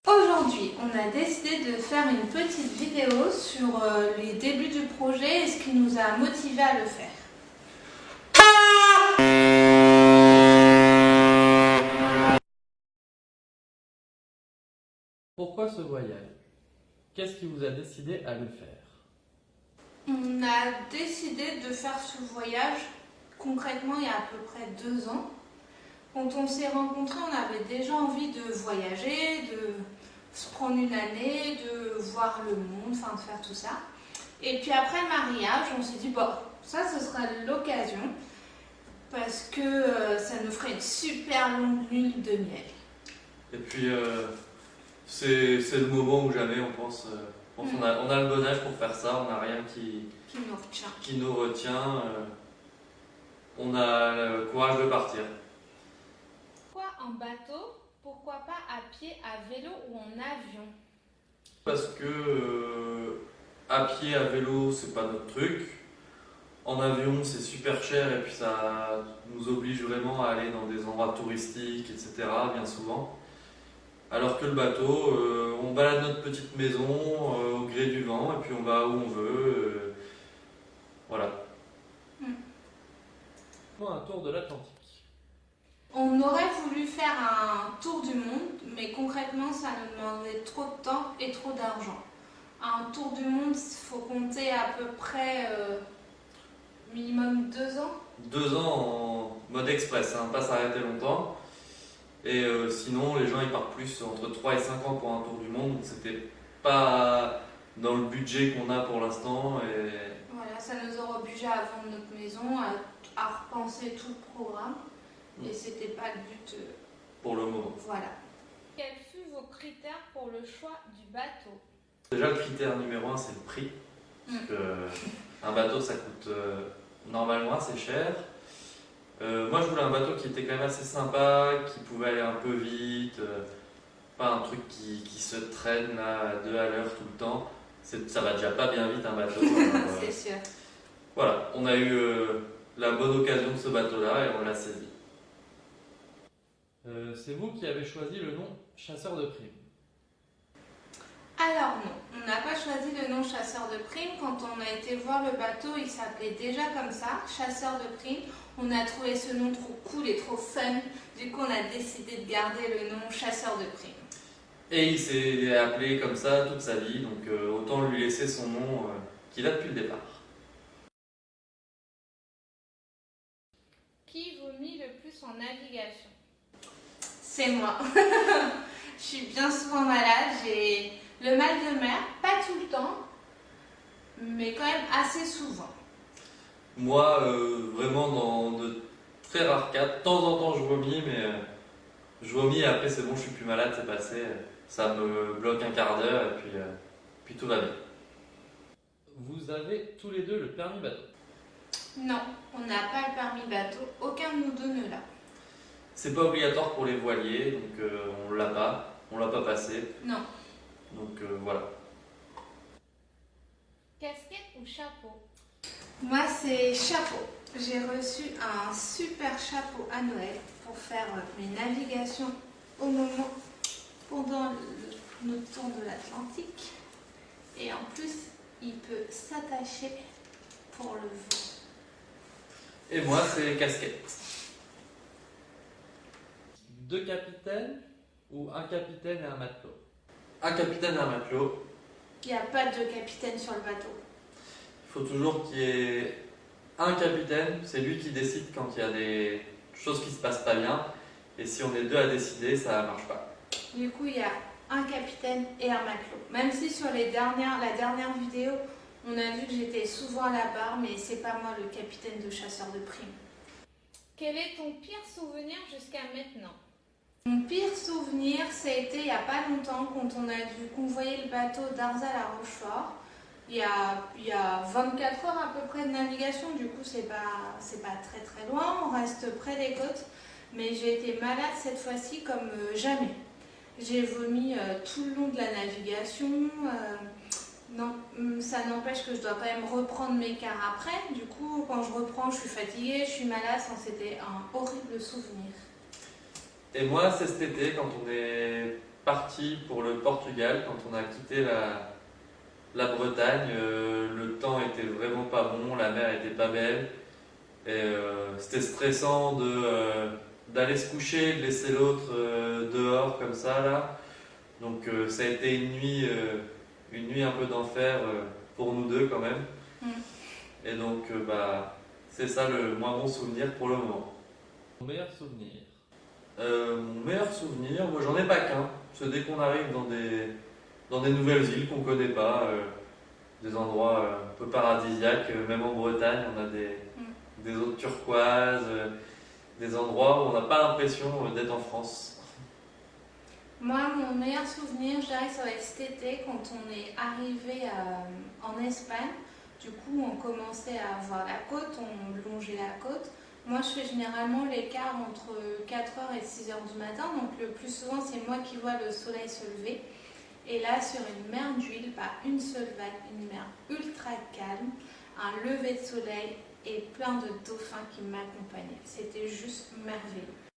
Aujourd'hui, on a décidé de faire une petite vidéo sur les débuts du projet et ce qui nous a motivés à le faire. Pourquoi ce voyage? Qu'est-ce qui vous a décidé à le faire? On a décidé de faire ce voyage concrètement il y a à peu près 2 ans. Quand on s'est rencontrés, on avait déjà envie de voyager, de se prendre une année, de voir le monde, enfin de faire tout ça. Et puis après le mariage, on s'est dit, bon, ça ce sera l'occasion parce que ça nous ferait une super longue lune de miel. Et puis, c'est le moment ou jamais, on pense. On a le bon âge pour faire ça, on n'a rien qui nous retient. On a le courage de partir. Pourquoi en bateau? Pourquoi pas à pied, à vélo ou en avion? Parce que à pied, à vélo, c'est pas notre truc. En avion, c'est super cher et puis ça nous oblige vraiment à aller dans des endroits touristiques, etc. bien souvent. Alors que le bateau, on balade notre petite maison au gré du vent et puis on va où on veut. Voilà. Un tour de l'Atlantique. On aurait voulu faire un tour du monde, mais concrètement, ça nous demandait trop de temps et trop d'argent. Un tour du monde, il faut compter à peu près minimum 2 ans. 2 ans en mode express, hein, pas s'arrêter longtemps. Et sinon, les gens ils partent plus entre 3 et 5 ans pour un tour du monde, donc c'était pas dans le budget qu'on a pour l'instant. Et Voilà, ça nous aurait obligé à vendre notre maison, à repenser tout le programme. Et c'était pas le but. pour le moment. Voilà. Quels furent vos critères pour le choix du bateau? Déjà, le critère numéro 1, c'est le prix. Parce que un bateau, ça coûte normalement assez cher. Moi, je voulais un bateau qui était quand même assez sympa, qui pouvait aller un peu vite, pas un truc qui se traîne là, à 2 à l'heure tout le temps. Ça va déjà pas bien vite un bateau. C'est sûr. Voilà, on a eu la bonne occasion de ce bateau-là et on l'a saisi. C'est vous qui avez choisi le nom chasseur de primes. Alors non, on n'a pas choisi le nom chasseur de primes. Quand on a été voir le bateau, il s'appelait déjà comme ça, chasseur de primes. On a trouvé ce nom trop cool et trop fun. Du coup, on a décidé de garder le nom chasseur de primes. Et il s'est appelé comme ça toute sa vie, donc autant lui laisser son nom qu'il a depuis le départ. Qui vomit le plus en navigation? C'est moi. Je suis bien souvent malade. J'ai le mal de mer, pas tout le temps, mais quand même assez souvent. Moi, vraiment dans de très rares cas, de temps en temps je vomis, mais je vomis et après c'est bon, je suis plus malade, c'est passé. Ça me bloque un quart d'heure et puis tout va bien. Vous avez tous les deux le permis bateau. Non, on n'a pas le permis bateau. Aucun de nous deux ne l'a. C'est pas obligatoire pour les voiliers, donc on l'a pas passé, Non. donc voilà. Casquette ou chapeau? Moi, c'est chapeau. J'ai reçu un super chapeau à Noël pour faire mes navigations pendant notre tour de l'Atlantique. Et en plus, il peut s'attacher pour le vent. Et moi, c'est casquette. 2 capitaines ou un capitaine et un matelot? Un capitaine et un matelot. Il n'y a pas de capitaine sur le bateau. Il faut toujours qu'il y ait un capitaine, c'est lui qui décide quand il y a des choses qui se passent pas bien. Et si on est 2 à décider, ça marche pas. Du coup, il y a un capitaine et un matelot. Même si sur la dernière vidéo, on a vu que j'étais souvent à la barre, mais c'est pas moi le capitaine de chasseur de primes. Quel est ton pire souvenir jusqu'à maintenant? Mon pire souvenir, ça a été il n'y a pas longtemps quand on a dû convoyer le bateau d'Arzal à Rochefort. Il y a 24 heures à peu près de navigation, du coup c'est pas très très loin, on reste près des côtes. Mais j'ai été malade cette fois-ci comme jamais. J'ai vomi tout le long de la navigation. Non, ça n'empêche que je dois quand même reprendre mes quarts après. Du coup, quand je reprends, je suis fatiguée, je suis malade. C'était un horrible souvenir. Et moi, c'est cet été, quand on est parti pour le Portugal quand on a quitté la Bretagne. Le temps était vraiment pas bon, la mer était pas belle. Et c'était stressant d'aller se coucher, de laisser l'autre dehors comme ça là. Donc ça a été une nuit un peu d'enfer pour nous deux quand même. Et donc c'est ça le moins bon souvenir pour le moment. Mon meilleur souvenir. Mon meilleur souvenir, moi j'en ai pas qu'un. C'est dès qu'on arrive dans des nouvelles îles qu'on connaît pas, des endroits un peu paradisiaques, même en Bretagne, on a des eaux turquoises, des endroits où on n'a pas l'impression d'être en France. Moi, mon meilleur souvenir, je dirais que ça va être cet été quand on est arrivé en Espagne. Du coup, on commençait à voir la côte, on longeait la côte. Moi, je fais généralement l'écart entre 4h et 6h du matin, donc le plus souvent, c'est moi qui vois le soleil se lever. Et là, sur une mer d'huile, pas une seule vague, une mer ultra calme, un lever de soleil et plein de dauphins qui m'accompagnaient. C'était juste merveilleux.